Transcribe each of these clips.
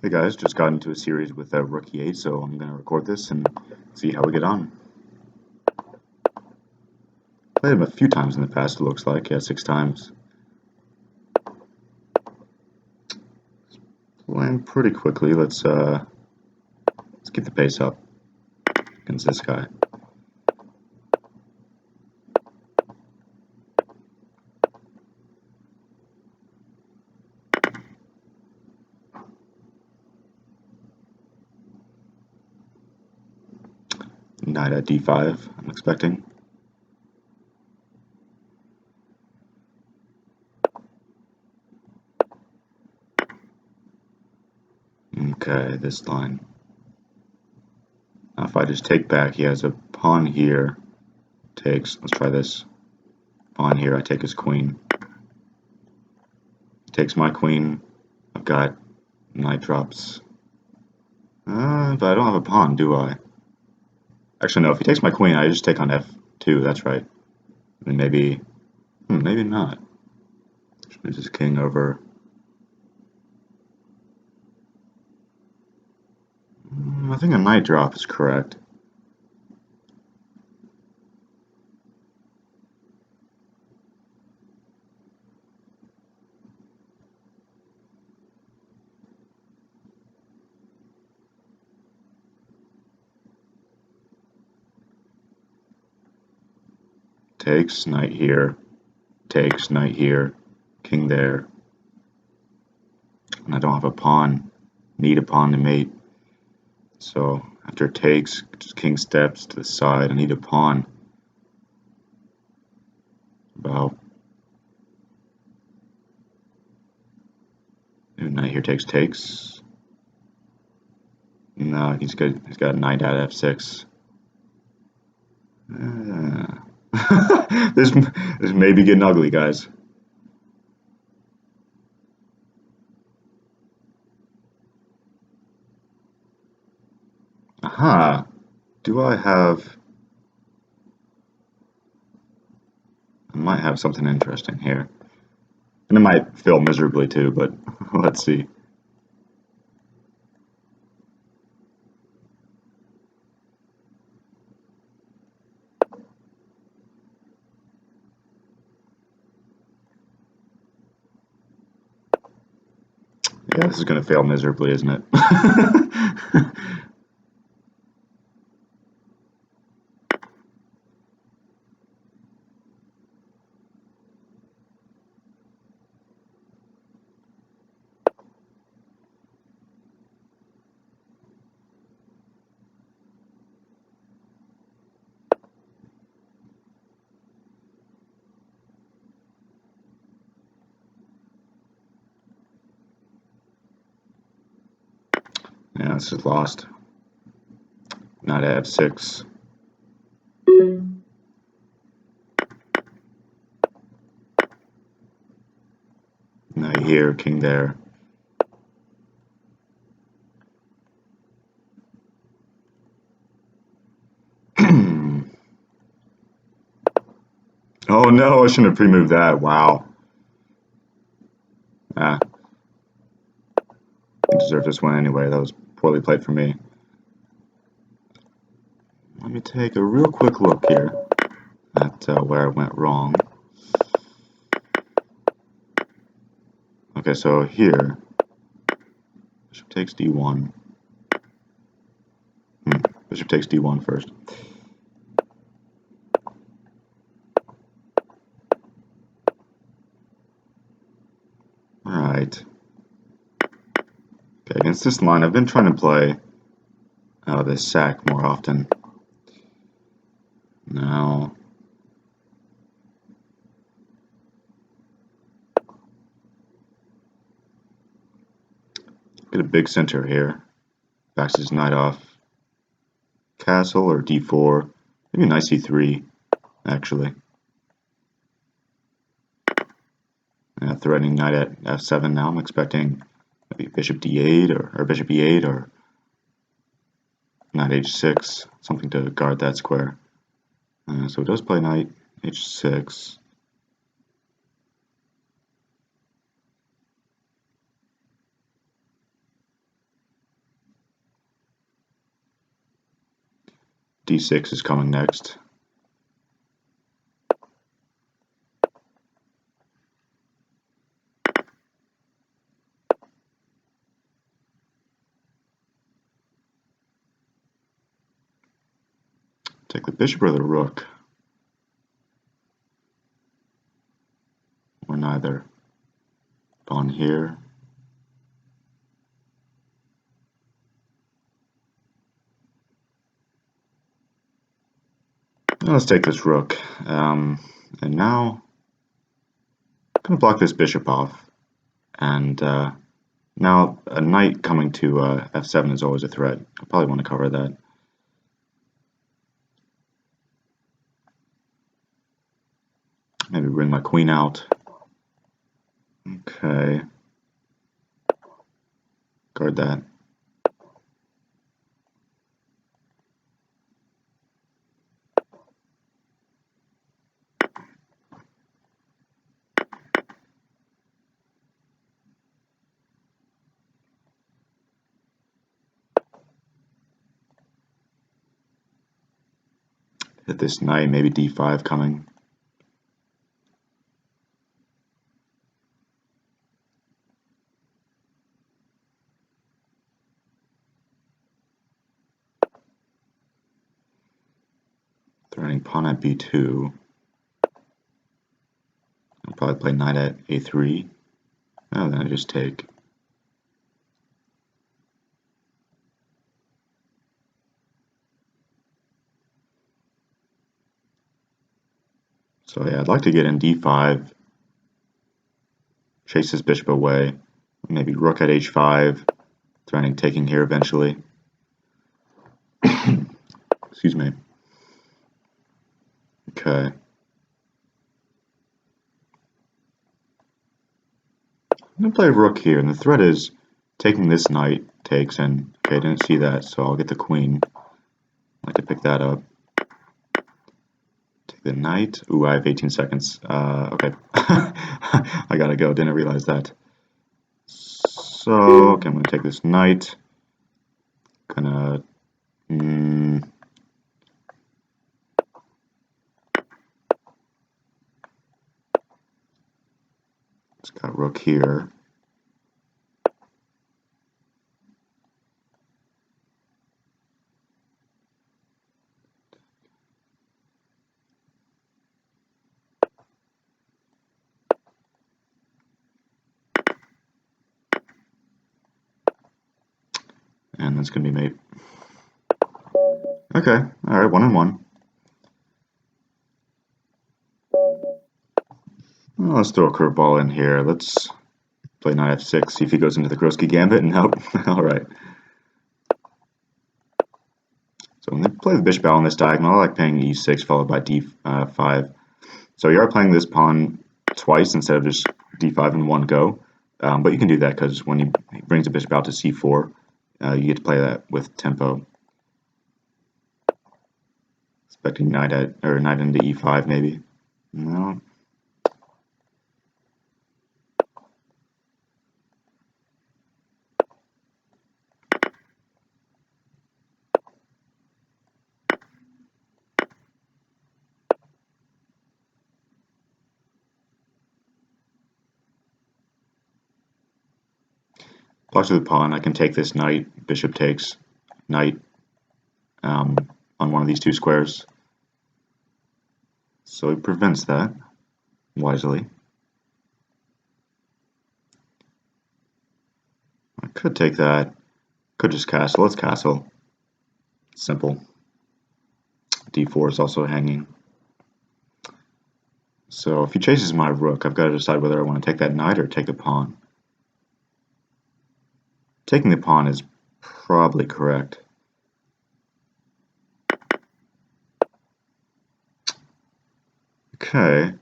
Hey guys, just got into a series with Rookie 8, so I'm going to record this and see how we get on. Played him a few times in the past, it looks like. Yeah, 6 times. Playing pretty quickly. Let's keep the pace up against this guy. Knight at d5, I'm expecting. Okay, this line. Now if I just take back, he has a pawn here. Takes, let's try this. Pawn here, I take his queen. Takes my queen. I've got knight drops. But I don't have a pawn, do I? Actually, no, if he takes my queen, I just take on f2, that's right. And maybe, maybe not. Just moves his king over. I think a knight drop is correct. Takes, knight here. Takes, knight here. King there. And I don't have a pawn. Need a pawn to mate. So after it takes, just king steps to the side. I need a pawn. About. Knight here takes. No, he's got knight at f6. This may be getting ugly, guys. Aha. Do I have... I might have something interesting here. And it might fail miserably too, but let's see. Yeah, this is going to fail miserably, isn't it? Yeah, this is lost. Knight at f6. Knight here, king there. Oh no, I shouldn't have pre-moved that. Wow. Ah, I deserve this one anyway. That was poorly played for me. Let me take a real quick look here at where I went wrong. Okay, so here, bishop takes d1. Bishop takes d1 first. Alright. Okay, against this line, I've been trying to play this sack more often. Now, get a big center here. Backs his knight off. Castle or d4. Maybe knight c3, actually. Threatening knight at f7 now. I'm expecting maybe bishop d8 or bishop e8 or knight h6, something to guard that square. So it does play knight h6. d6 is coming next. Take the bishop or the rook? Or neither. Pawn here. Now let's take this rook. And now I'm going to block this bishop off. And now a knight coming to f7 is always a threat. I probably want to cover that. Maybe bring my queen out. Okay. Guard that. Hit this knight, maybe d5 coming. Threatening pawn at b2. I'll probably play knight at a3. Oh, then I just take. So yeah, I'd like to get in d5, chase this bishop away, maybe rook at h5, threatening taking here eventually. Excuse me. Okay. I'm going to play rook here, and the threat is taking this knight takes, and okay, I didn't see that, so I'll get the queen. I'd like to pick that up. Take the knight. Ooh, I have 18 seconds. Okay. I gotta go, didn't realize that. So, okay, I'm gonna take this knight. Gonna... It's got rook here. And that's gonna be mate. Okay, alright, 1-1. Well, let's throw a curveball in here. Let's play knight f6, see if he goes into the Crosky gambit. Nope. Alright. So when they play the bishop out on this diagonal, I like playing e6 followed by d5. So you are playing this pawn twice instead of just d5 in one go. But you can do that because when he brings the bishop out to c4, you get to play that with tempo. Expecting knight into e5 maybe. No. Blocks with the pawn. I can take this knight. Bishop takes knight on one of these two squares. So he prevents that wisely. I could take that. Could just castle. Let's castle. Simple. d4 is also hanging. So if he chases my rook, I've got to decide whether I want to take that knight or take the pawn. Taking the pawn is probably correct. Okay.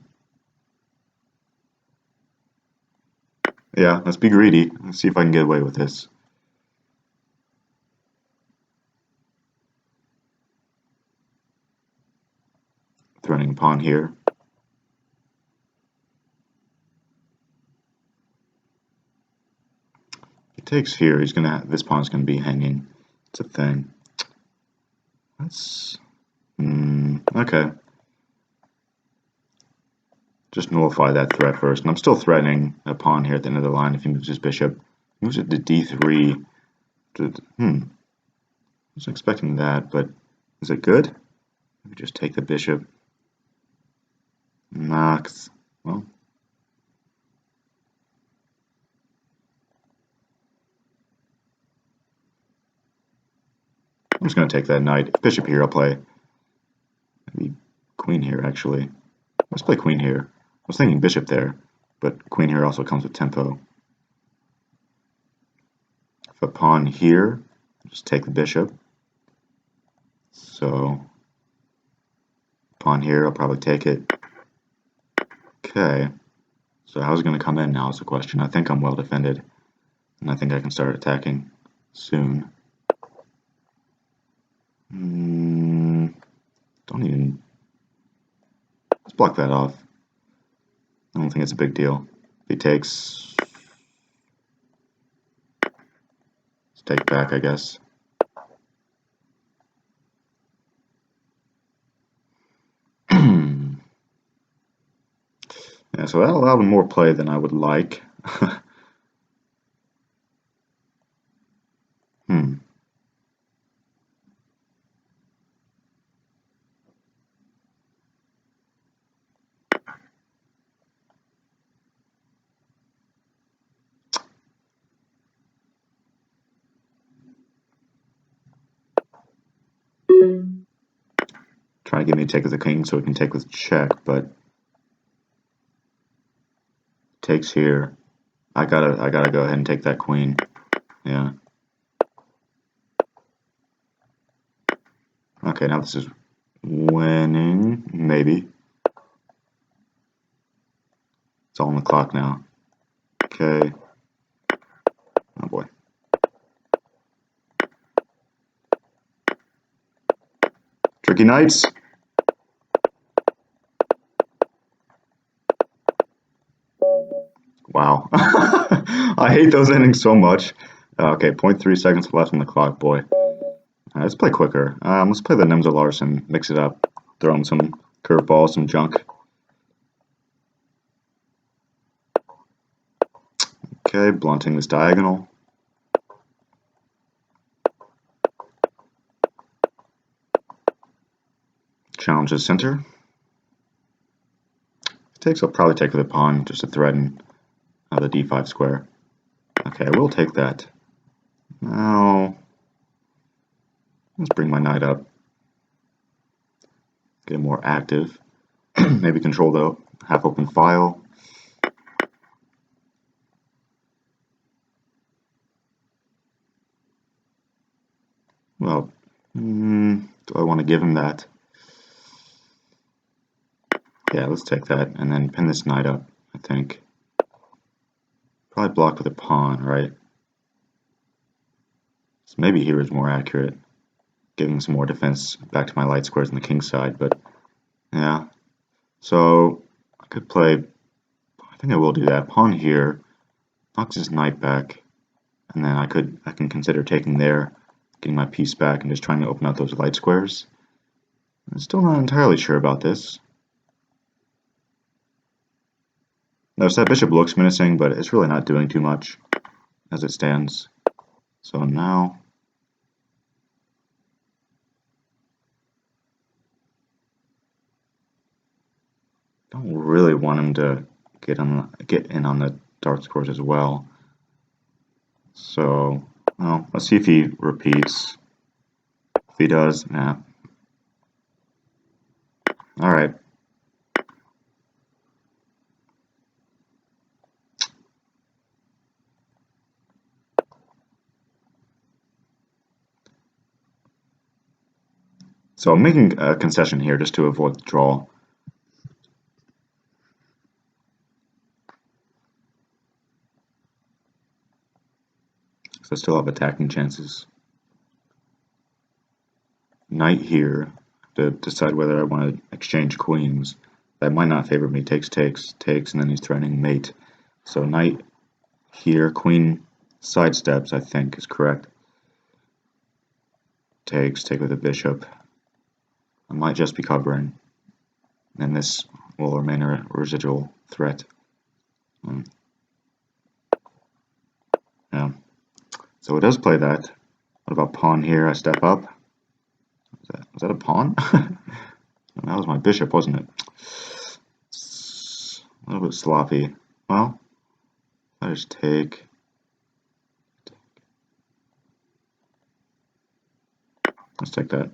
Yeah, let's be greedy. Let's see if I can get away with this. Threatening pawn here. He takes here. This pawn's gonna be hanging. It's a thing. Okay. Just nullify that threat first. And I'm still threatening a pawn here at the end of the line if he moves his bishop. Moves it to d3. I was expecting that, but is it good? Maybe just take the bishop. Knocks. Well. I'm just going to take that knight. Bishop here, I'll play. Maybe queen here, actually. Let's play queen here. I was thinking bishop there, but queen here also comes with tempo. If a pawn here, just take the bishop. So, pawn here, I'll probably take it. Okay. So how's it going to come in now is the question. I think I'm well defended, and I think I can start attacking soon. Don't even... Let's block that off. I don't think it's a big deal. If he takes... Let's take back, I guess. Yeah, so that allowed more play than I would like. Trying to get me to take with the king so he can take with check, but takes here. I gotta go ahead and take that queen. Yeah. Okay, now this is winning, maybe. It's all on the clock now. Okay. Oh boy. Tricky knights. Wow. I hate those endings so much. Okay, 0.3 seconds left on the clock, boy. Let's play quicker. Let's play the Nemza Larsen, mix it up, throw him some curveballs, some junk. Okay, blunting this diagonal. Challenge the center. Takes, I'll probably take with a pawn just to threaten the d5 square. Okay, I will take that. Now, let's bring my knight up. Get more active. Maybe control the half-open file. Well, do I want to give him that? Yeah, let's take that and then pin this knight up, I think. Probably block with a pawn, right? So maybe here is more accurate, giving some more defense back to my light squares on the king side, but yeah. So I could play, I think I will do that. Pawn here, knocks his knight back, and then I can consider taking there, getting my piece back and just trying to open up those light squares. I'm still not entirely sure about this. Notice that bishop looks menacing, but it's really not doing too much as it stands. So now, don't really want him to get in on the dark squares as well. So, well, let's see if he repeats. If he does, nah. All right. So I'm making a concession here just to avoid the draw. So I still have attacking chances. Knight here to decide whether I want to exchange queens. That might not favor me. Takes, and then he's threatening mate. So knight here, queen sidesteps, I think is correct. Take with a bishop. I might just be covering, and this will remain a residual threat. Yeah. So it does play that. What about pawn here? I step up. Was that a pawn? That was my bishop, wasn't it? It's a little bit sloppy. Well, I just take. Let's take that.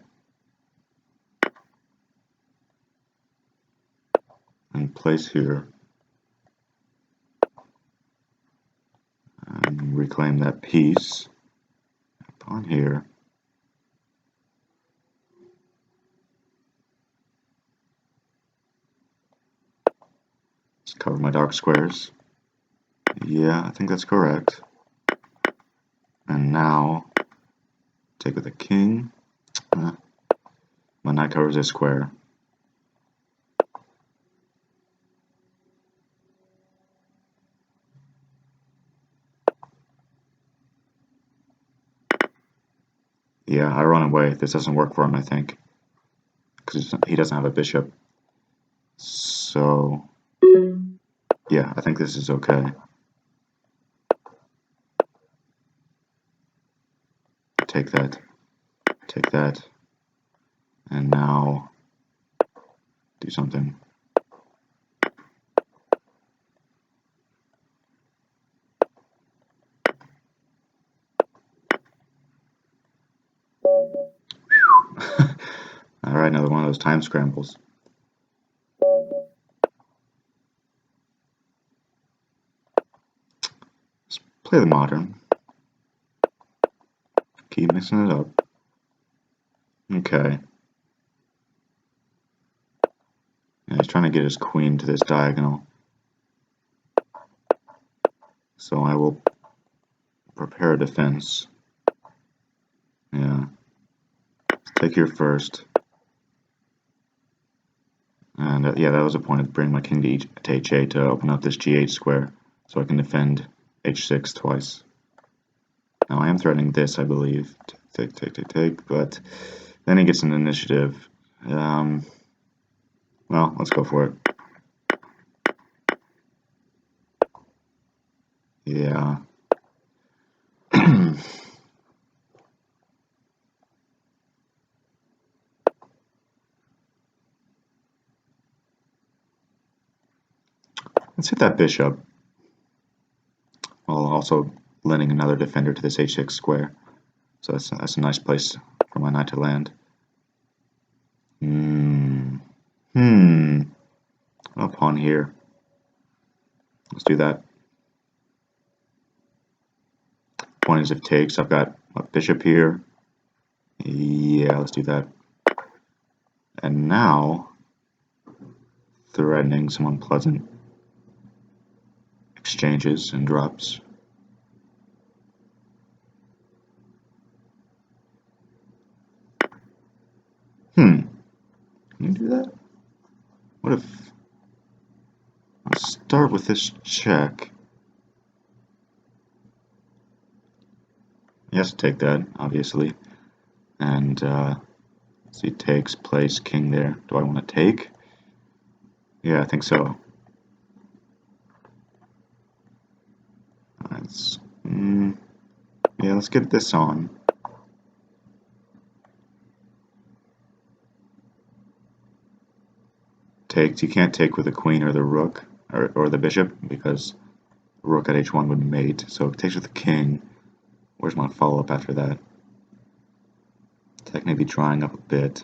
And place here. And reclaim that piece. Pawn here. Let's cover my dark squares. Yeah, I think that's correct. And now, take with the king. My knight covers this square. Yeah, I run away. This doesn't work for him, I think. Because he doesn't have a bishop. So, yeah, I think this is okay. Take that. Take that. And now, do something. Alright, another one of those time scrambles. Let's play the modern. Keep mixing it up. Okay. Yeah, he's trying to get his queen to this diagonal. So I will prepare a defense. Yeah. Let's take here first. And yeah, that was a point of bringing my king to h8 to open up this g8 square, so I can defend h6 twice. Now I am threatening this, I believe. Take, but then he gets an initiative. Well, let's go for it. Yeah. Let's hit that bishop, while also lending another defender to this h6 square. So that's a nice place for my knight to land. A pawn here. Let's do that. Point is if takes. I've got a bishop here. Yeah, let's do that. And now, threatening some unpleasant exchanges and drops. Can you do that? What if... Let's start with this check. He has to take that, obviously. And, see, takes, place, king there. Do I want to take? Yeah, I think so. Yeah, let's get this on. Takes. You can't take with the queen or the rook, or the bishop, because rook at h1 would mate. So it takes with the king. Where's my follow-up after that? Tech may be drying up a bit.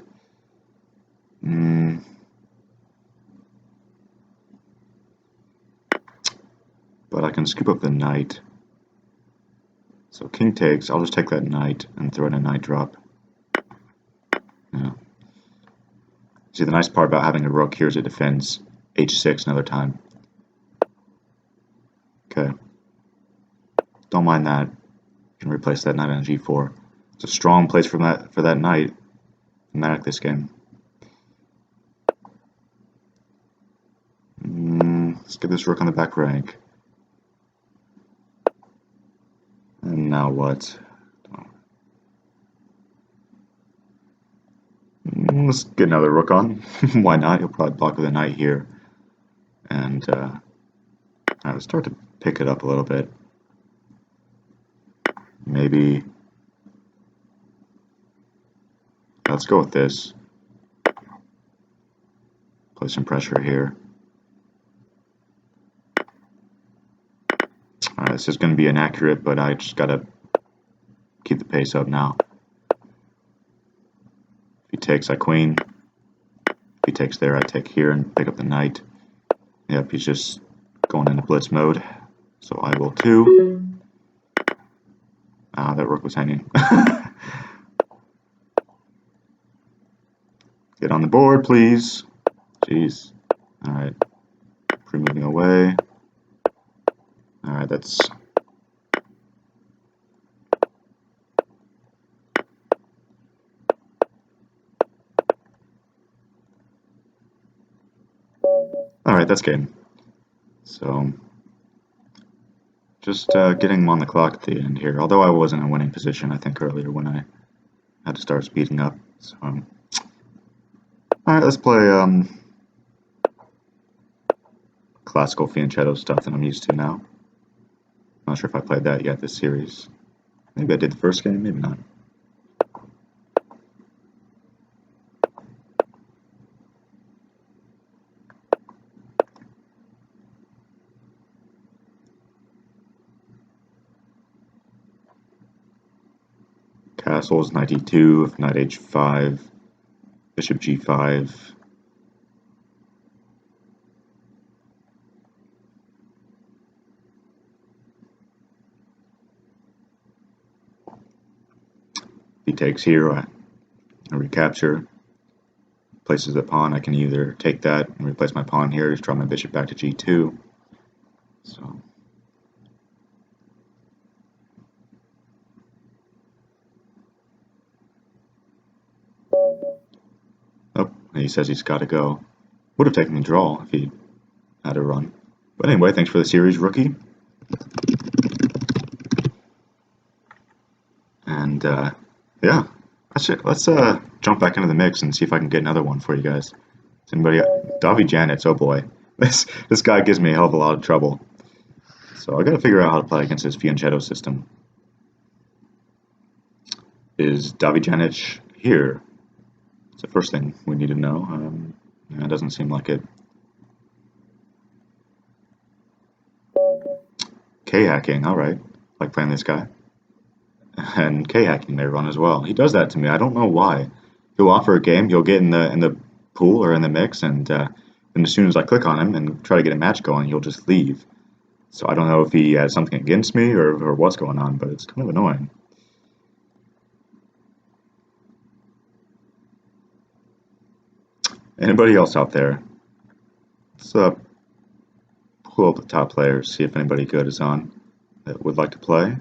But I can scoop up the knight. So king takes. I'll just take that knight and throw in a knight drop. Yeah. See, the nice part about having a rook here is it defends h6 another time. Okay. Don't mind that. You can replace that knight on g4. It's a strong place for that knight. Thematic this game. Let's get this rook on the back rank. And now what? Let's get another rook on. Why not? He'll probably block with a knight here. And I would start to pick it up a little bit. Maybe. Let's go with this. Play some pressure here. Alright, this is going to be inaccurate, but I just gotta keep the pace up now. If he takes, I queen. If he takes there, I take here and pick up the knight. Yep, he's just going into blitz mode. So I will too. Ah, that rook was hanging. Get on the board, please. Jeez. Alright. Pre-moving away. Alright, that's... Alright, that's game. So... just getting him on the clock at the end here. Although I was in a winning position, I think, earlier when I had to start speeding up. So... alright, let's play classical fianchetto stuff that I'm used to now. Not sure if I played that yet this series. Maybe I did the first game, maybe not. Castles, knight e2, knight h5, bishop g5. If he takes here, I recapture. Places the pawn, I can either take that and replace my pawn here, just draw my bishop back to g2. So... oh, he says he's got to go. Would have taken the draw if he had a run. But anyway, thanks for the series, rookie. And yeah, that's it. Let's jump back into the mix and see if I can get another one for you guys. Is anybody? Davi Janets, oh boy, this guy gives me a hell of a lot of trouble. So I got to figure out how to play against his fianchetto system. Is Davi Janets here? It's the first thing we need to know. It doesn't seem like it. K-hacking, alright. Like playing this guy. And K-hacking may run as well. He does that to me. I don't know why. He'll offer a game, he'll get in the pool or in the mix, and then as soon as I click on him and try to get a match going, he'll just leave. So I don't know if he has something against me or what's going on, but it's kind of annoying. Anybody else out there? Let's pull up the top players, see if anybody good is on that would like to play.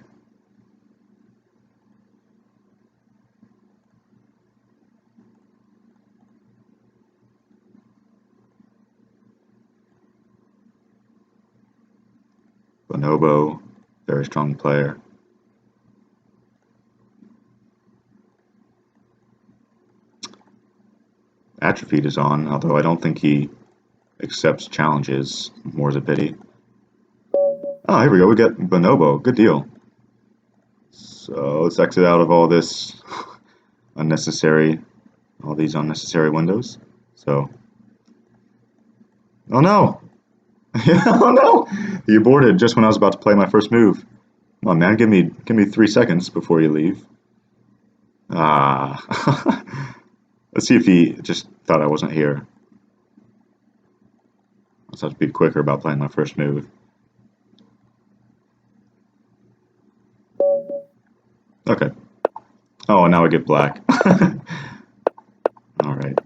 Bonobo, very strong player. Atrophied is on, although I don't think he accepts challenges. More's a pity. Oh, here we go. We got Bonobo. Good deal. So let's exit out of all this all these unnecessary windows. So, oh no! Oh no! You aborted just when I was about to play my first move. Come on, man, give me 3 seconds before you leave. Ah. Let's see if he just thought I wasn't here. Let's have to be quicker about playing my first move. Okay. Oh, now I get black. Alright.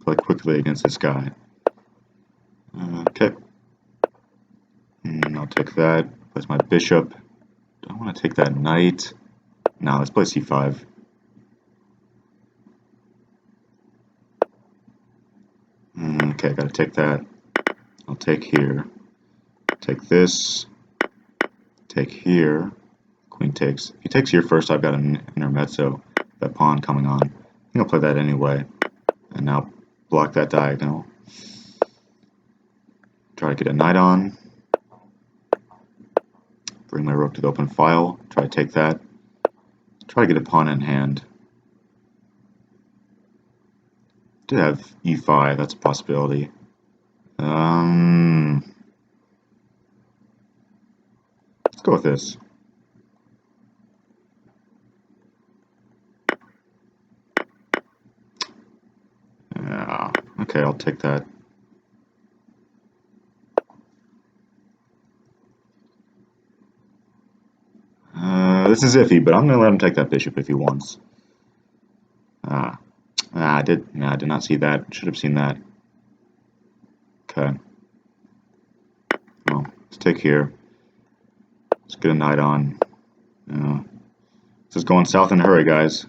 Play quickly against this guy. Okay. I'll take that. Place my bishop. Do I want to take that knight? No, let's play c5. Okay, gotta take that. I'll take here. Take this. Take here. Queen takes. If he takes here first, I've got an intermezzo. that pawn coming on. I think I'll play that anyway. And now block that diagonal. Try to get a knight on. Bring my rook to the open file. Try to take that. Try to get a pawn in hand. Did have e5, that's a possibility. Let's go with this. Yeah, okay, I'll take that. This is iffy, but I'm gonna let him take that bishop if he wants. I did not see that. Should have seen that. Okay. Well, let's take here. Let's get a knight on. This is going south in a hurry, guys.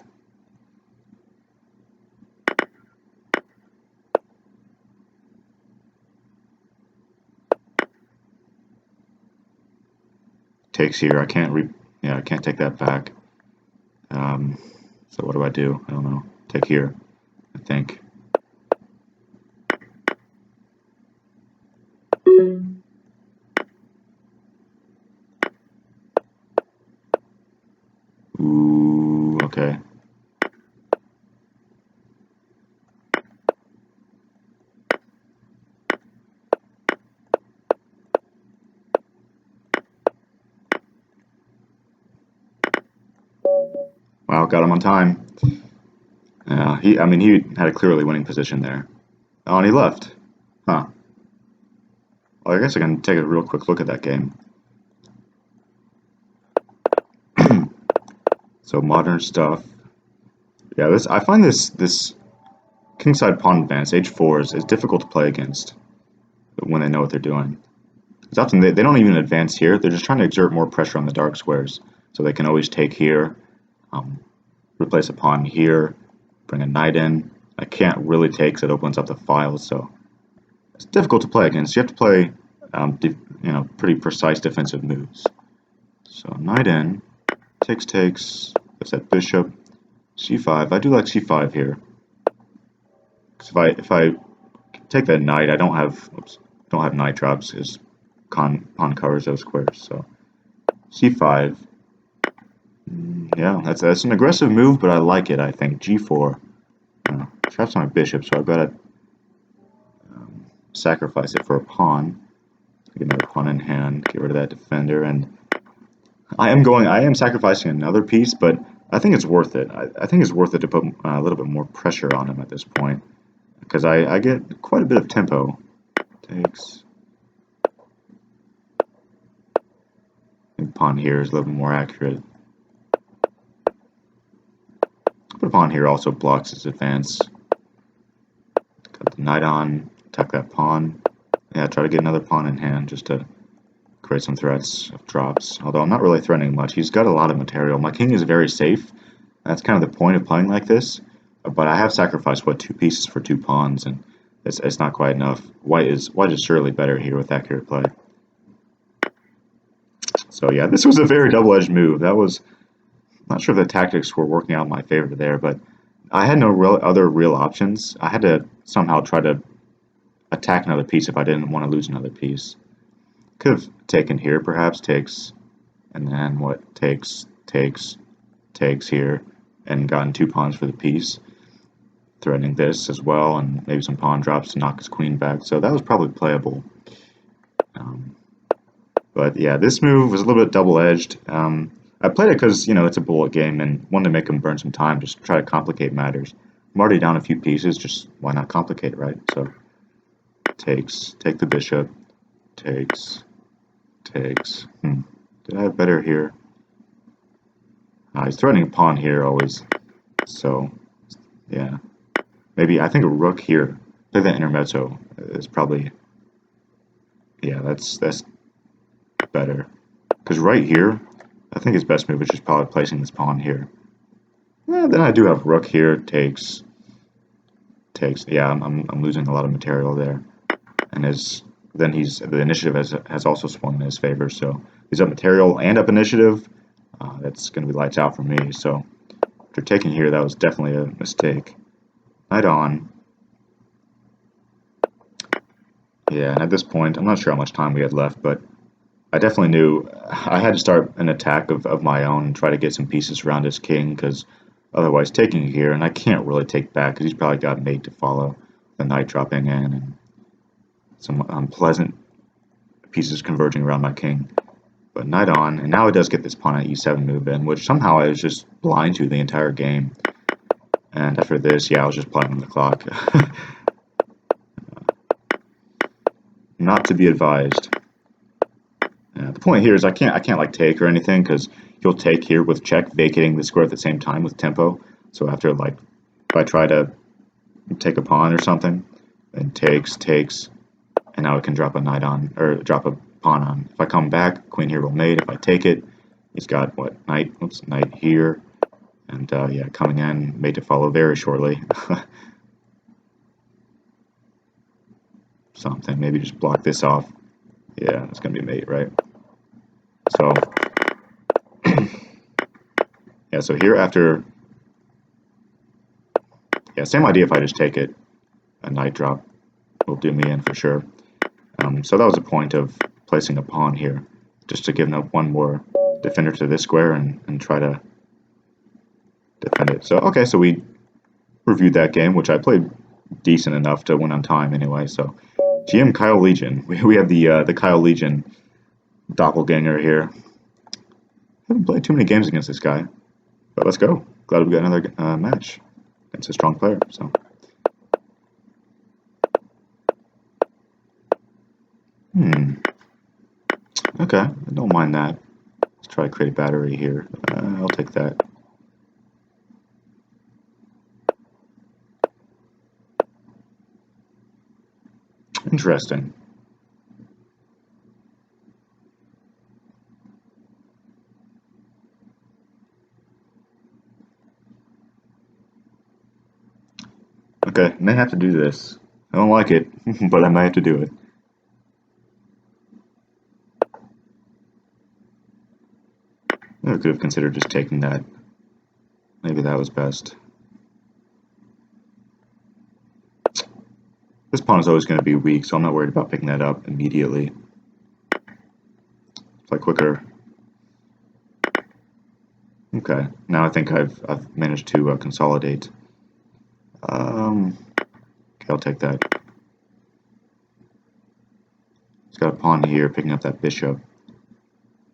Takes here. I can't I can't take that back. So what do? I don't know. Take here, I think. Ooh, okay. Wow, got him on time. Yeah, he had a clearly winning position there. Oh, and he left. Huh. Well, I guess I can take a real quick look at that game. So modern stuff. Yeah, I find this kingside pawn advance, h4 is difficult to play against when they know what they're doing. Because often they don't even advance here, they're just trying to exert more pressure on the dark squares. So they can always take here, replace a pawn here, bring a knight in. I can't really take because it opens up the files, so it's difficult to play against. You have to play pretty precise defensive moves. So knight in, takes, that's that bishop, c5. I do like c5 here. Because if I take that knight, I don't have knight drops because pawn covers those squares. So c5. Yeah, that's an aggressive move, but I like it. I think g4. Traps on my bishop, so I've got to sacrifice it for a pawn. Get another pawn in hand. Get rid of that defender, and I am sacrificing another piece, but I think it's worth it. I think it's worth it to put a little bit more pressure on him at this point, because I get quite a bit of tempo. Takes. I think pawn here is a little bit more accurate. Put a pawn here also blocks his advance. Got the knight on, attack that pawn. Yeah, try to get another pawn in hand just to create some threats of drops. Although I'm not really threatening much. He's got a lot of material. My king is very safe. That's kind of the point of playing like this. But I have sacrificed, 2 pieces for 2 pawns, and it's not quite enough. White is surely better here with accurate play. So yeah, this was a very double-edged move. That was, not sure if the tactics were working out in my favor there, but I had no other real options. I had to somehow try to attack another piece if I didn't want to lose another piece. Could have taken here, perhaps, takes, and then what? Takes here, and gotten 2 pawns for the piece, threatening this as well, and maybe some pawn drops to knock his queen back. So that was probably playable. But yeah, this move was a little bit double-edged. I played it because, it's a bullet game and wanted to make him burn some time, just try to complicate matters. I'm already down a few pieces, just why not complicate, right? So takes, take the bishop, takes. Did I have better here? He's threatening a pawn here always. So, yeah. Maybe, I think a rook here. Play that intermezzo is probably, yeah, that's better. Because right here, I think his best move is just probably placing this pawn here. Then I do have rook here, takes. Yeah, I'm losing a lot of material there. And the initiative has also swung in his favor, so he's up material and up initiative. That's going to be lights out for me. So After taking here, that was definitely a mistake. Knight on. Yeah, and at this point, I'm not sure how much time we had left, but I definitely knew I had to start an attack of my own and try to get some pieces around his king, because otherwise taking here, and I can't really take back, because he's probably got mate to follow, the knight dropping in, and some unpleasant pieces converging around my king. But knight on, and now it does get this pawn at e7 move in, which somehow I was just blind to the entire game. And after this, yeah, I was just playing on the clock. Not to be advised. The point here is I can't like take or anything, because he'll take here with check, vacating the square at the same time with tempo. So after, like, if I try to take a pawn or something, then takes, and now it can drop a knight on, or drop a pawn on. If I come back, queen here will mate. If I take it, he's got what, knight here, and yeah, coming in, mate to follow very shortly. Something, maybe just block this off. Yeah, it's gonna be mate, right? So yeah, so here after, yeah, same idea. If I just take it, a knight drop will do me in for sure. So that was the point of placing a pawn here, just to give up one more defender to this square and try to defend it. So okay, so we reviewed that game, which I played decent enough to win on time anyway. So GM Kyle Legion, we have the Kyle Legion doppelganger here. Haven't played too many games against this guy, but let's go. Glad we got another match against a strong player. So. Okay, I don't mind that. Let's try to create a battery here. I'll take that. Interesting. Okay, may have to do this. I don't like it, but I might have to do it. I could have considered just taking that. Maybe that was best. This pawn is always going to be weak, so I'm not worried about picking that up immediately. Play quicker. Okay, now I think I've managed to consolidate. Okay, I'll take that. He's got a pawn here, picking up that bishop.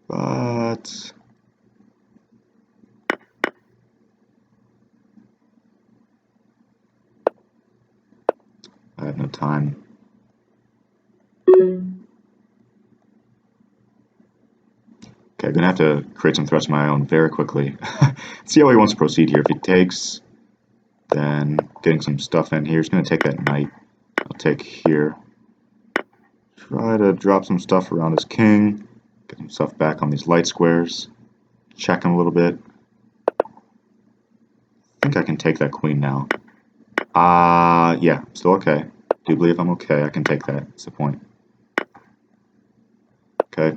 But I have no time. Okay, I'm gonna have to create some threats of my own very quickly. See how he wants to proceed here. If he takes, then getting some stuff in here. He's gonna take that knight. I'll take here. Try to drop some stuff around his king. Get some stuff back on these light squares. Check him a little bit. I think I can take that queen now. Yeah, still okay. Do believe I'm okay. I can take that. That's the point. Okay.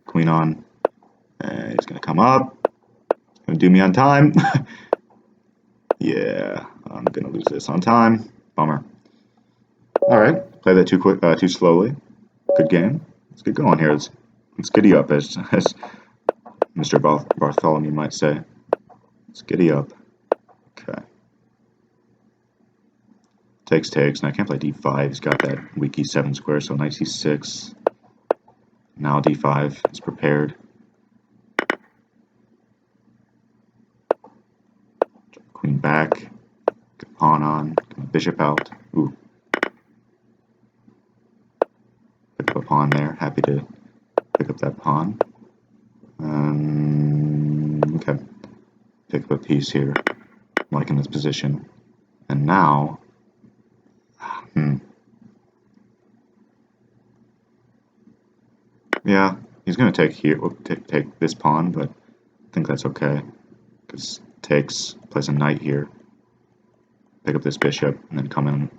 Queen on. And he's gonna come up. He's gonna do me on time. Yeah, I'm gonna lose this on time. Bummer. All right, play that too slowly. Good game. Let's get going here. Let's giddy up, as Mr. Bartholomew might say. Let's giddy up. Okay. Takes, and I can't play d5. He's got that weak e7 square, so knight c6. Now d5 is prepared. Queen back. Get pawn on. Get my bishop out. Ooh. Pick up a pawn there. Happy to pick up that pawn. Okay. Pick up a piece here. Liking this position. And now, yeah, he's gonna take here. We'll take this pawn, but I think that's okay. Because takes, place a knight here. Pick up this bishop, and then come in.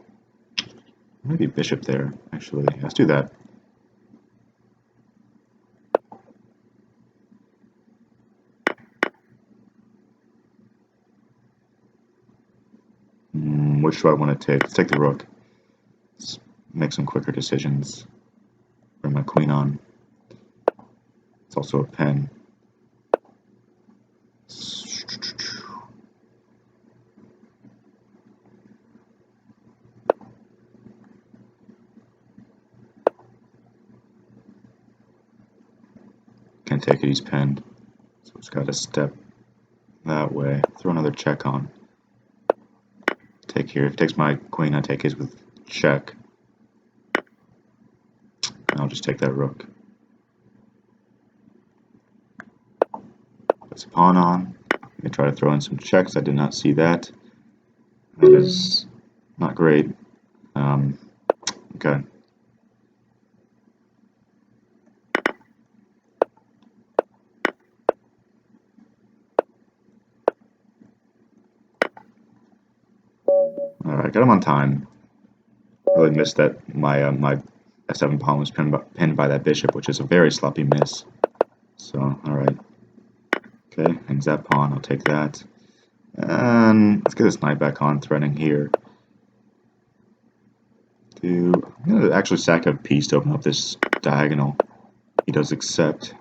Maybe bishop there, actually. Let's do that. Which do I want to take? Let's take the rook. Let's make some quicker decisions. Bring my queen on. It's also a pen. Can't take it, he's pinned. So it's got to step that way. Throw another check on. Take here. If he takes my queen, I take his with check. And I'll just take that rook. Puts a pawn on. I'm going to try to throw in some checks. I did not see that. That is not great. Okay. Alright, got him on time. Really missed that my my f7 pawn was pinned by that bishop, which is a very sloppy miss. So, alright. Okay, hangs that pawn, I'll take that. And let's get this knight back on, threatening here. I'm going to actually sack a piece to open up this diagonal. He does accept.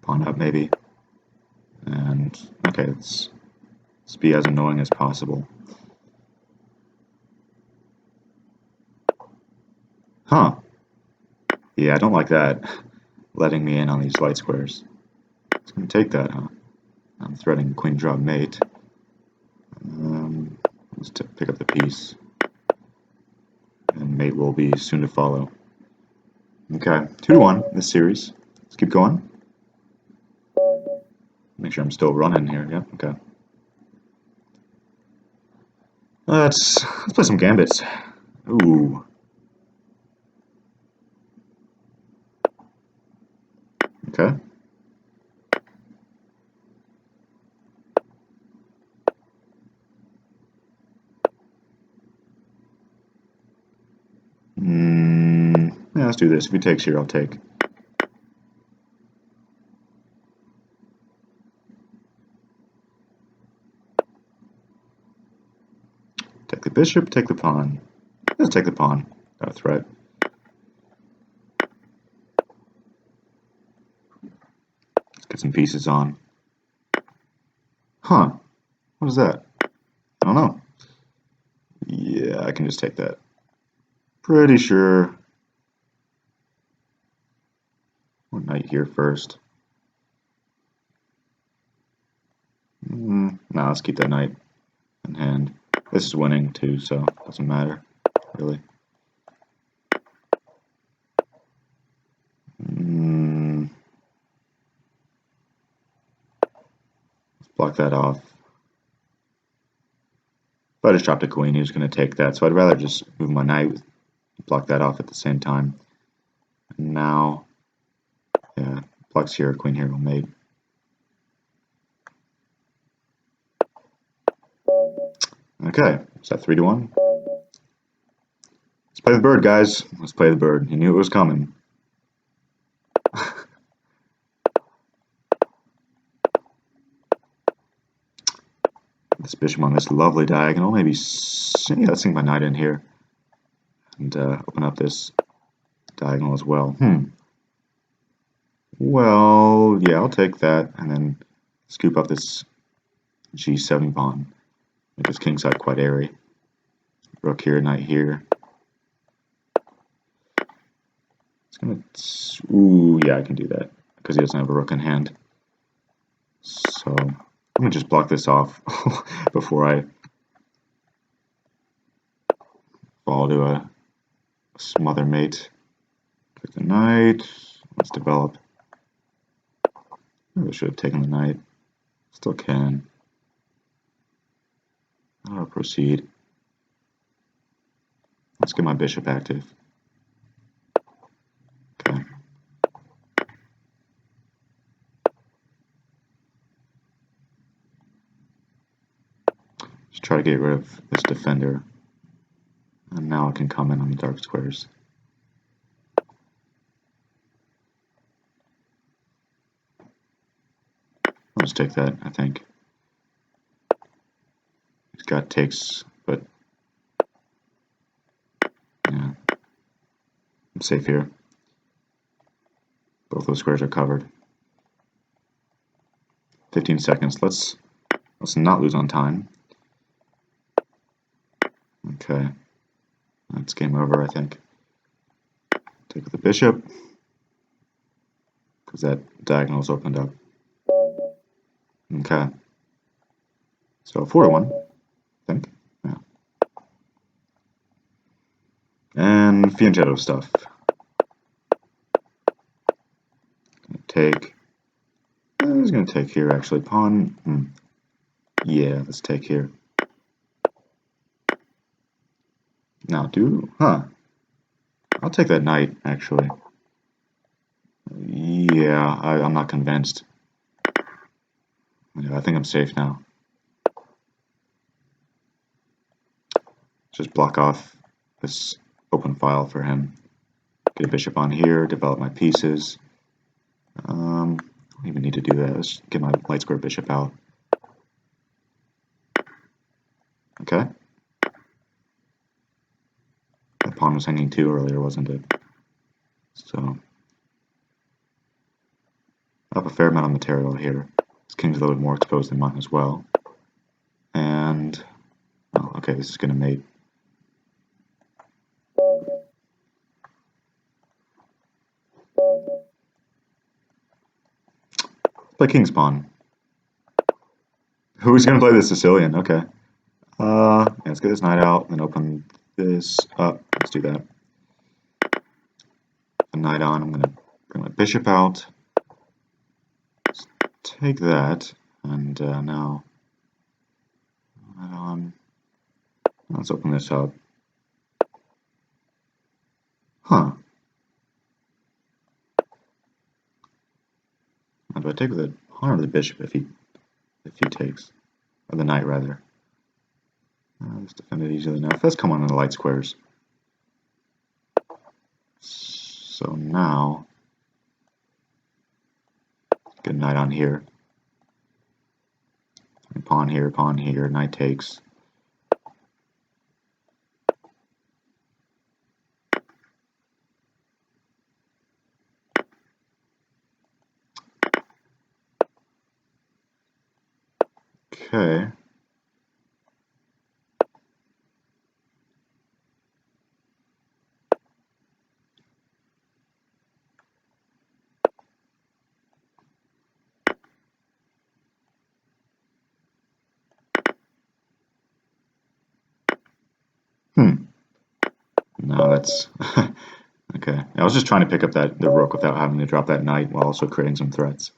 Pawn up, maybe. And, okay, let's be as annoying as possible. Huh. Yeah, I don't like that. Letting me in on these light squares. It's going to take that, huh? I'm threatening queen drop mate. Let's pick up the piece. And mate will be soon to follow. Okay, 2-1 in this series. Let's keep going. Make sure I'm still running here. Yep, okay. Let's play some gambits. Ooh. Okay. Yeah, let's do this. If he takes here, I'll take. Take the bishop, take the pawn. Let's take the pawn. Got a threat. Let's get some pieces on. Huh. What is that? I don't know. Yeah, I can just take that. Pretty sure. One knight here first. No, let's keep that knight in hand. This is winning too, so it doesn't matter, really. Let's block that off. If I just dropped a queen, he was going to take that, so I'd rather just move my knight, block that off at the same time. And now, yeah, blocks here, queen here will mate. Okay, is that 3-1? Let's play the bird, guys. Let's play the bird. He knew it was coming. This bishop on this lovely diagonal. Maybe, yeah, let's sink my knight in here. And open up this diagonal as well. Well, yeah, I'll take that. And then scoop up this g7 pawn. Make this kingside quite airy. Rook here, knight here. It's gonna. Ooh, yeah, I can do that because he doesn't have a rook in hand. So I'm gonna just block this off before I fall to a smother mate. Take the knight. Let's develop. Maybe I should have taken the knight. Still can. I'll proceed. Let's get my bishop active. Okay. Just try to get rid of this defender. And now I can come in on the dark squares. just take that, I think. He's got takes, but yeah, I'm safe here. Both those squares are covered. 15 seconds. Let's not lose on time. Okay, that's game over, I think. Take the bishop, because that diagonal's opened up. Okay, so 4-1, I think. Yeah. And fianchetto stuff. Take. I was gonna take here actually. Pawn. Yeah, let's take here. Now I'll take that knight actually. Yeah, I'm not convinced. Yeah, I think I'm safe now. Just block off this open file for him. Get a bishop on here, develop my pieces. I don't even need to do that. Let's get my light square bishop out. Okay. That pawn was hanging too earlier, wasn't it? So I have a fair amount of material here. This king's a little bit more exposed than mine as well. And oh, okay, this is gonna mate. Play king's pawn. Who's gonna play the Sicilian? Okay. Yeah, let's get this knight out and open this up. Let's do that. The knight on. I'm gonna bring my bishop out. Let's take that, and now knight on. Let's open this up. Huh. How do I take the pawn or the bishop if he takes, or the knight rather? Let's defend it easily enough. Let's come on the light squares. So now, get a knight on here. Pawn here, knight takes. Okay. No, that's okay. I was just trying to pick up the rook without having to drop that knight while also creating some threats.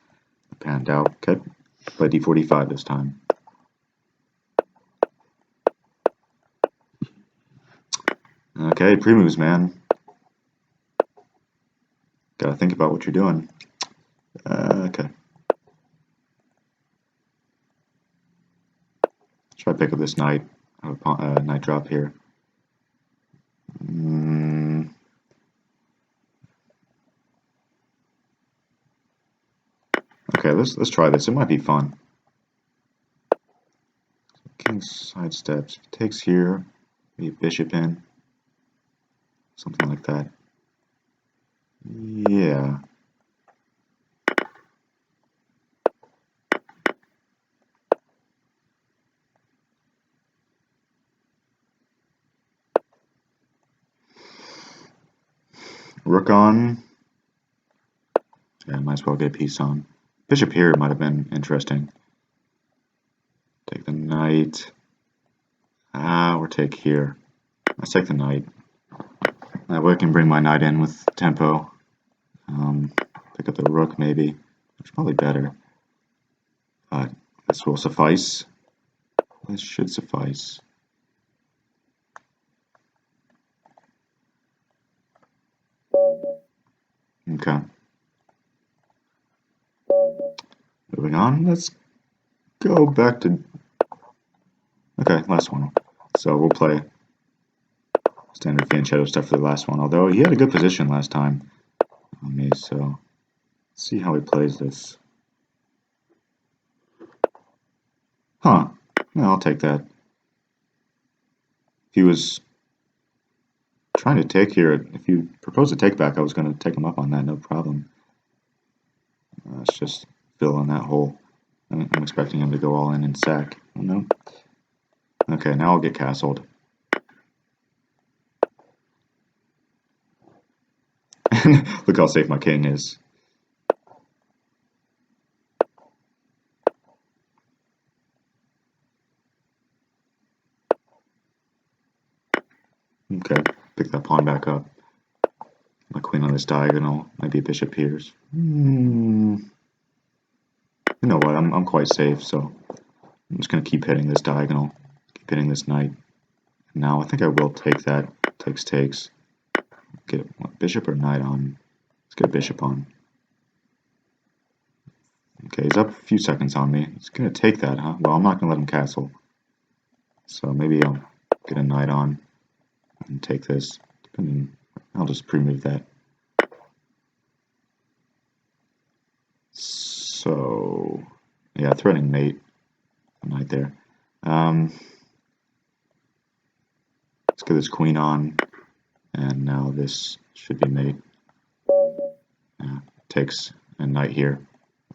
Panned out. Okay. Play d45 this time. Okay, pre-moves, man. Gotta think about what you're doing. Okay. Try to pick up this knight. I have a knight drop here. Okay, let's try this. It might be fun. King sidesteps. Takes here. Maybe bishop in. Something like that. Yeah. Rook on. Yeah, might as well get a piece on. Bishop here might have been interesting. Take the knight. Or take here. Let's take the knight. That way I can bring my knight in with tempo. Pick up the rook maybe, which is probably better. But this will suffice. This should suffice. Okay. Moving on, let's go back to... Okay, last one. So we'll play standard fianchetto stuff for the last one, although he had a good position last time on me, so let's see how he plays this. Huh. Yeah, I'll take that. If he was trying to take here, if you proposed a take back, I was going to take him up on that, no problem. Let's just fill in that hole. I'm expecting him to go all in and sack. Oh, no. Okay, now I'll get castled. Look how safe my king is. Okay, pick that pawn back up. My queen on this diagonal. Maybe a bishop here. You know what? I'm quite safe, so I'm just going to keep hitting this diagonal. Keep hitting this knight. Now I think I will take that. Takes. Get what, bishop or knight on? Let's get a bishop on. Okay, he's up a few seconds on me. He's going to take that, huh? Well, I'm not going to let him castle. So maybe I'll get a knight on and take this. I'll just pre-move that. So, yeah, threatening mate. Knight there. Let's get this queen on. And now this should be mate. Takes a knight here.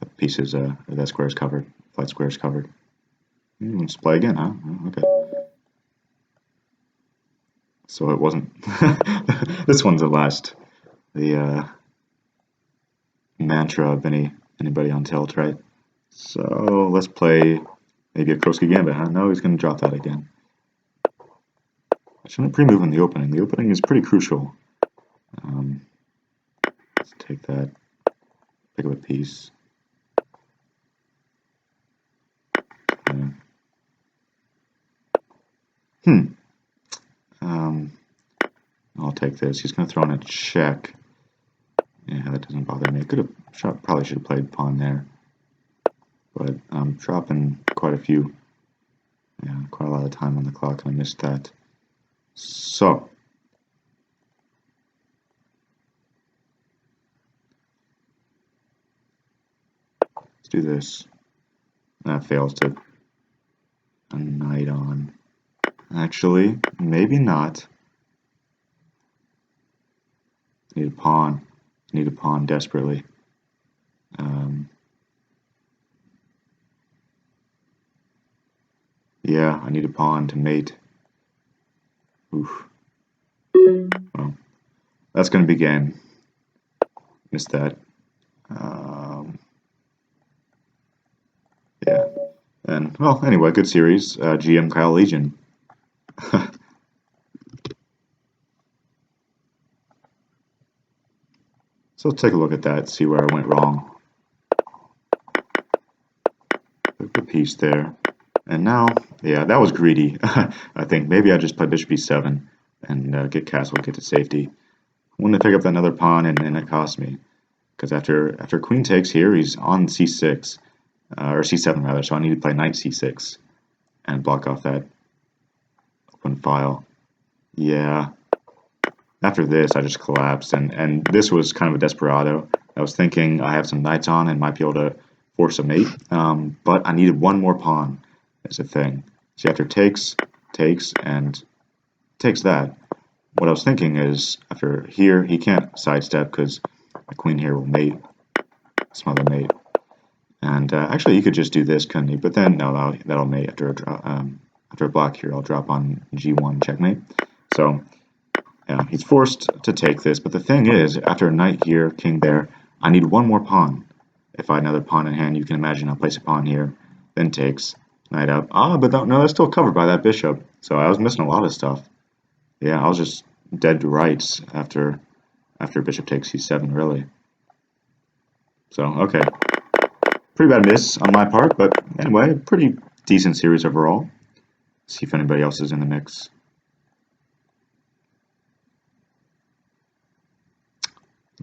The pieces, that square is covered. Flat square is covered. Let's play again, huh? Okay. So it wasn't. This one's the last. The mantra of anybody on tilt, right? So let's play maybe a Crosky gambit, huh? No, he's going to drop that again. I shouldn't pre-move in the opening. The opening is pretty crucial. Let's take that. Pick up a piece. I'll take this. He's going to throw in a check. Yeah, that doesn't bother me. Probably should have played pawn there. But I'm dropping quite a lot of time on the clock, and I missed that. So, let's do this. That fails to a knight on. Actually, maybe not. Need a pawn. Need a pawn desperately. Yeah, I need a pawn to mate. Oof. Well, that's going to be game. Missed that. Yeah. And, well, anyway, good series. GM Kyle Legion. So let's take a look at that, see where I went wrong. Put the piece there. And now, yeah, that was greedy. I think maybe I just play bishop e7 and get castle, get to safety. I wanted to pick up another pawn, and it cost me. Because after queen takes here, he's on c6, or c7 rather, so I need to play knight c6 and block off that open file. Yeah. After this, I just collapsed, and this was kind of a desperado. I was thinking I have some knights on and might be able to force a mate, but I needed one more pawn as a thing. See, after takes, and takes that, what I was thinking is, after here, he can't sidestep because the queen here will mate, smother mate. And actually, you could just do this, couldn't you? But then, no, that'll mate after a block here. I'll drop on g1 checkmate. So, yeah, he's forced to take this. But the thing is, after a knight here, king there, I need one more pawn. If I had another pawn in hand, you can imagine I'll place a pawn here, then takes, knight up. But no, that's still covered by that bishop. So I was missing a lot of stuff. Yeah, I was just dead to rights after bishop takes c7, really. So, okay. Pretty bad miss on my part, but anyway, pretty decent series overall. See if anybody else is in the mix.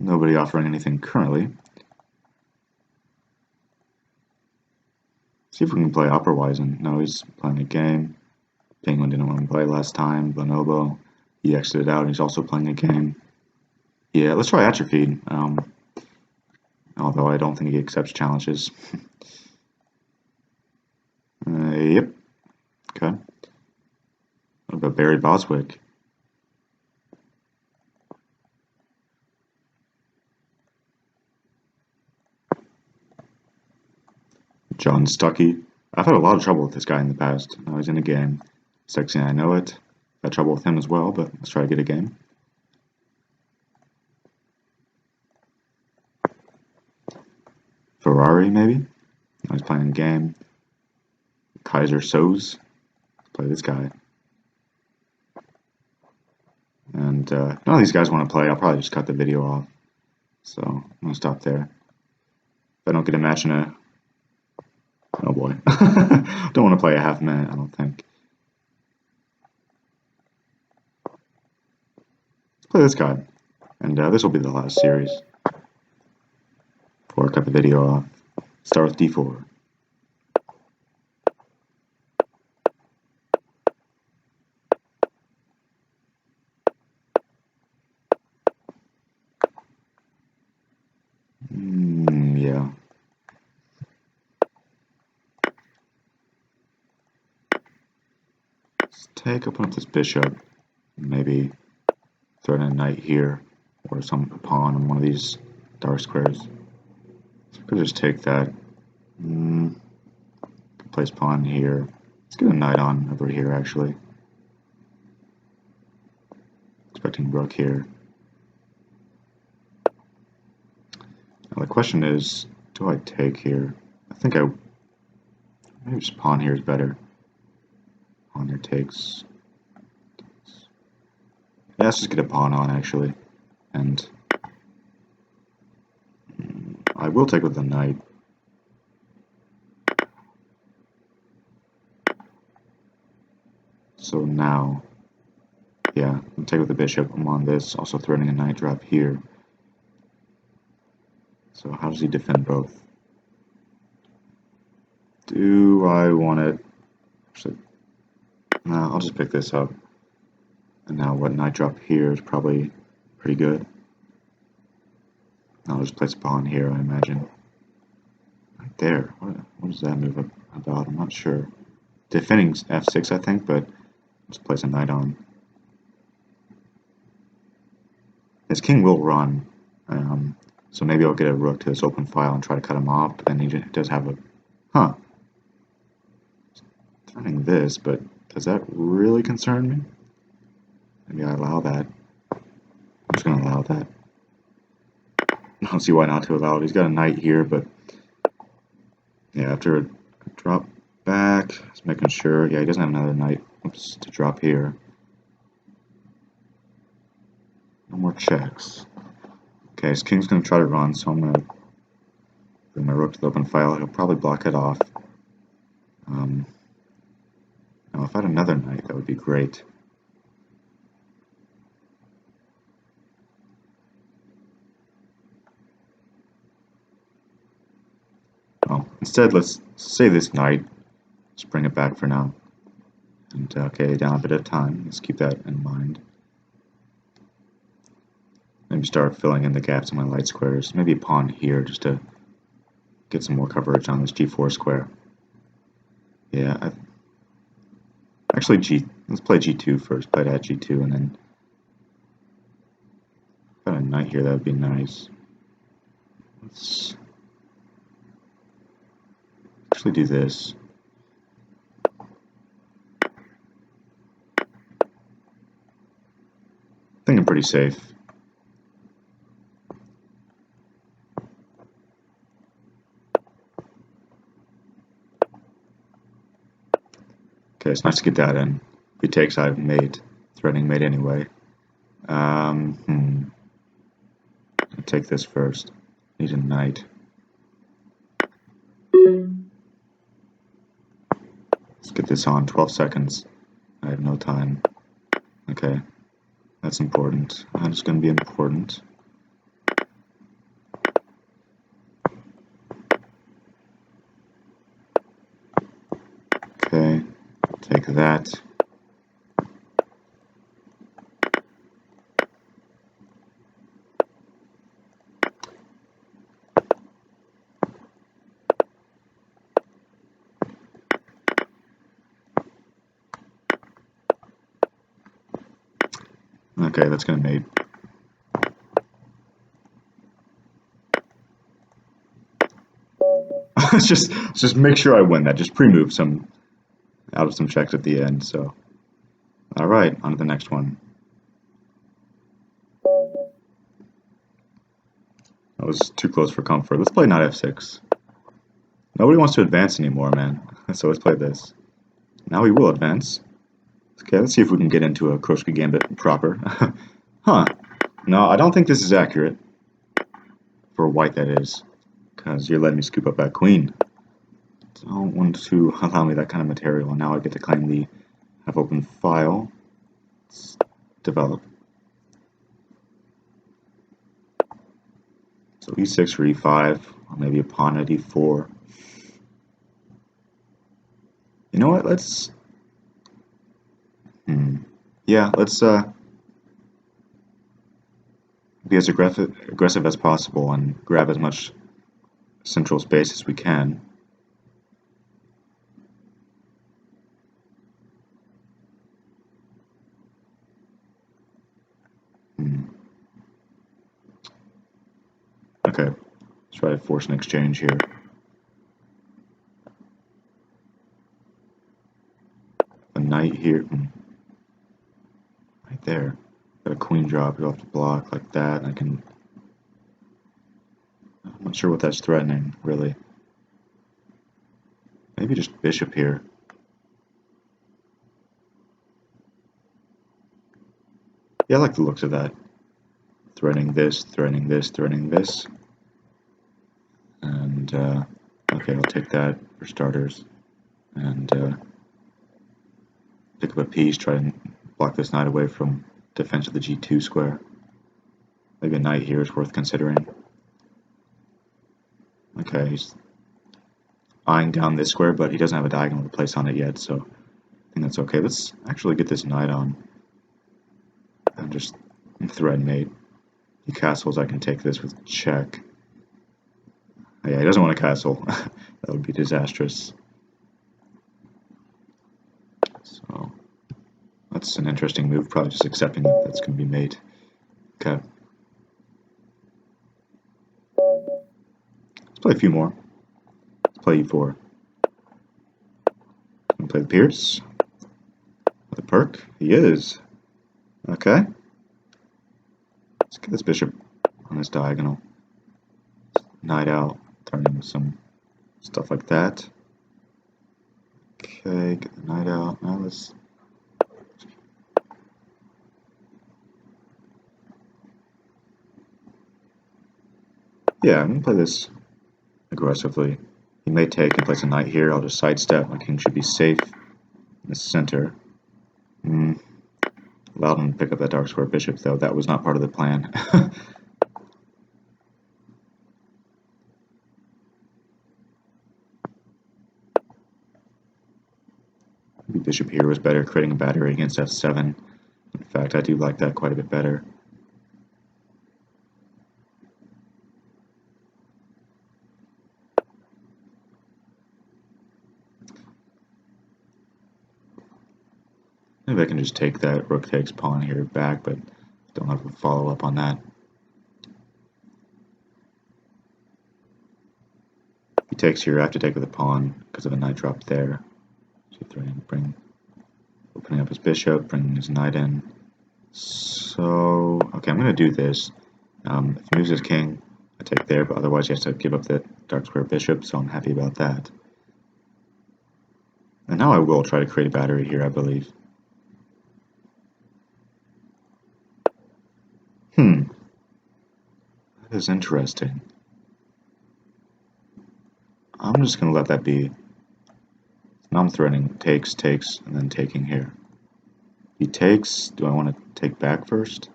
Nobody offering anything currently. See if we can play Upperwisen. No, he's playing a game. Penguin didn't want to play last time. Bonobo, he exited out. He's also playing a game. Yeah, let's try Atrophied. Although I don't think he accepts challenges. Yep. Okay. What about Barry Boswick? John Stuckey. I've had a lot of trouble with this guy in the past. Now he's in a game. Sexy, I know it. Had trouble with him as well, but let's try to get a game. Ferrari, maybe? Now he's playing a game. Kaiser Soze. Let's play this guy. And none of these guys want to play. I'll probably just cut the video off. So I'm going to stop there. If I don't get a match in a... Oh boy. Don't want to play a half minute, I don't think. Let's play this guy. And this will be the last series. Before I cut the video off. Start with d4. Yeah. Let's open up this bishop. Maybe throw in a knight here. Or some pawn on one of these dark squares. So I could just take that. Place pawn here. Let's get a knight on over here, actually. Expecting rook here. Now the question is, do I take here? I think maybe just pawn here is better. Pawn here takes. Yeah, let's just get a pawn on, actually. And I will take with the knight. So now, yeah, I'll take with the bishop. I'm on this, also threatening a knight drop here. So how does he defend both? Do I want it? Actually, no, I'll just pick this up. And now what knight drop here is probably pretty good. I'll just place a pawn here, I imagine. Right there. What does that move about? I'm not sure. Defending f6, I think, but let's place a knight on. His king will run, so maybe I'll get a rook to this open file and try to cut him off, but then he does have a... Huh. Turning this, but does that really concern me? Maybe I allow that. I'm just going to allow that. I don't see why not to allow it. He's got a knight here, but... Yeah, after a drop back, just making sure... Yeah, he doesn't have another knight. Oops, to drop here. No more checks. Okay, his king's going to try to run, so I'm going to bring my rook to the open file. He'll probably block it off. Now, if I had another knight, that would be great. Well, instead, let's save this knight. Just bring it back for now. And, okay, down a bit of time. Let's keep that in mind. Maybe start filling in the gaps in my light squares. Maybe a pawn here just to get some more coverage on this g4 square. Yeah, actually let's play g2 first. Play that g2 and then got a knight here, that would be nice. Let's actually do this. I think I'm pretty safe. Okay, it's nice to get that in. If he takes, I've made. Threatening mate anyway. I'll take this first. Need a knight. Let's get this on. 12 seconds. I have no time. Okay. That's important. That's going to be important. Okay. Take that. Okay, that's gonna mate. just make sure I win that. Just pre-move some out of some checks at the end. So, all right, on to the next one. That was too close for comfort. Let's play knight f6. Nobody wants to advance anymore, man. So let's play this. Now we will advance. Okay, let's see if we can get into a Crosky gambit proper. Huh. No, I don't think this is accurate. For white, that is. Because you're letting me scoop up that queen. Don't want to allow me that kind of material. And now I get to claim the have open file. Let's develop. So e6 or e5, or maybe a pawn at e4. You know what? Let's. Yeah, let's be as aggressive as possible and grab as much central space as we can. Okay, let's try to force an exchange here. A knight here, right there. Got a queen drop, you have to block like that, and I can. I'm not sure what that's threatening, really. Maybe just bishop here. Yeah, I like the looks of that. Threatening this, threatening this, threatening this. And, okay, I'll take that for starters. And, pick up a piece, try and block this knight away from defense of the g2 square. Maybe a knight here is worth considering. Okay, he's eyeing down this square, but he doesn't have a diagonal to place on it yet, so I think that's okay. Let's actually get this knight on. And just thread mate. He castles, I can take this with check. Oh, yeah, he doesn't want to castle. That would be disastrous. So that's an interesting move, probably just accepting that that's going to be mate. Okay. Let's play a few more. Let's play e4. Gonna play the Pierce. With a perk. He is. Okay. Let's get this bishop on this diagonal. Knight out, turning with some stuff like that. Okay, get the knight out. Now let's. Yeah, I'm gonna play this aggressively. He may take and place a knight here. I'll just sidestep. My king should be safe in the center. Allowed him to pick up that dark square bishop, though. That was not part of the plan. Maybe bishop here was better, creating a battery against f7. In fact, I do like that quite a bit better. Maybe I can just take that rook takes pawn here back, but don't have to follow up on that. If he takes here, I have to take with a pawn because of a knight drop there. So opening up his bishop, bringing his knight in. So, okay, I'm going to do this. If he moves his king, I take there, but otherwise he has to give up the dark square bishop, so I'm happy about that. And now I will try to create a battery here, I believe. That is interesting. I'm just going to let that be. Now I'm threatening takes, and then taking here. He takes. Do I want to take back first?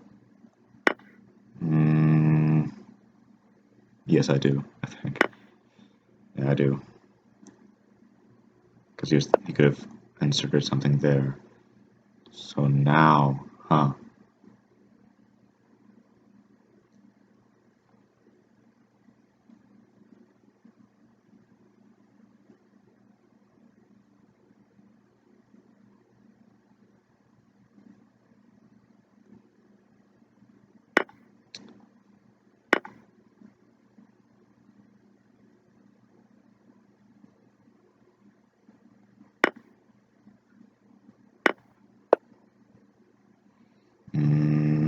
Yes, I do, I think. Yeah, I do. Because he could have inserted something there. So now,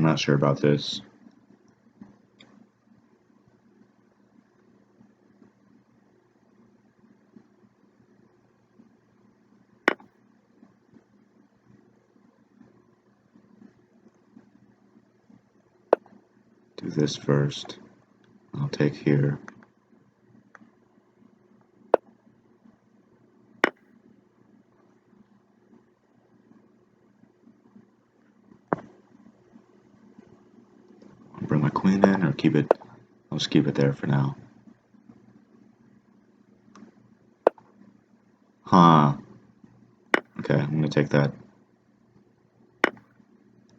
not sure about this. Do this first. I'll take here. Bring my queen in, or keep it. I'll just keep it there for now. Huh. Okay, I'm gonna take that.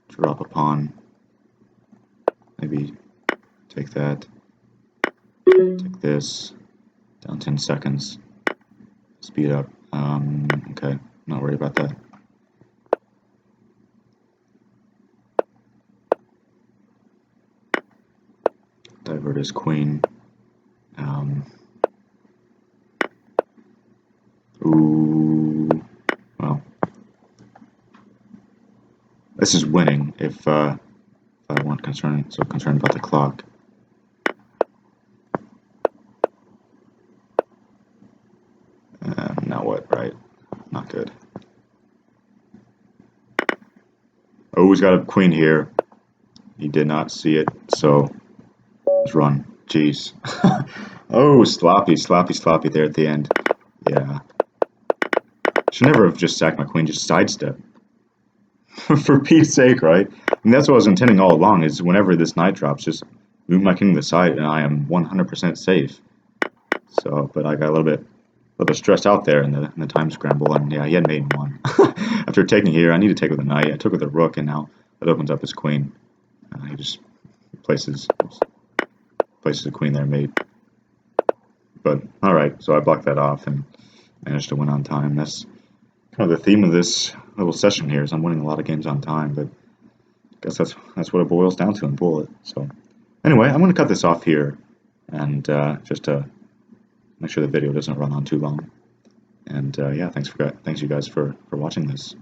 Drop a pawn. Maybe take that. Take this. Down 10 seconds. Speed up. Okay, not worried about that. Divert his queen. Ooh. Well, this is winning if I weren't so concerned about the clock. Now what, right? Not good. Oh, he's got a queen here. He did not see it, so let's run. Jeez. Oh, sloppy there at the end. Yeah. Should never have just sacked my queen, just sidestep. For Pete's sake, right? And that's what I was intending all along, is whenever this knight drops, just move my king to the side and I am 100% safe. So, but I got a little bit stressed out there in the time scramble, and yeah, he had mate in one. After taking here, I need to take with a knight. I took with a rook, and now that opens up his queen. He just places a queen there, mate. But all right, so I blocked that off and managed to win on time. That's kind of the theme of this little session here. Is I'm winning a lot of games on time, but I guess that's what it boils down to in Bullet. So anyway, I'm going to cut this off here, and just to make sure the video doesn't run on too long. And yeah, thanks you guys for watching this.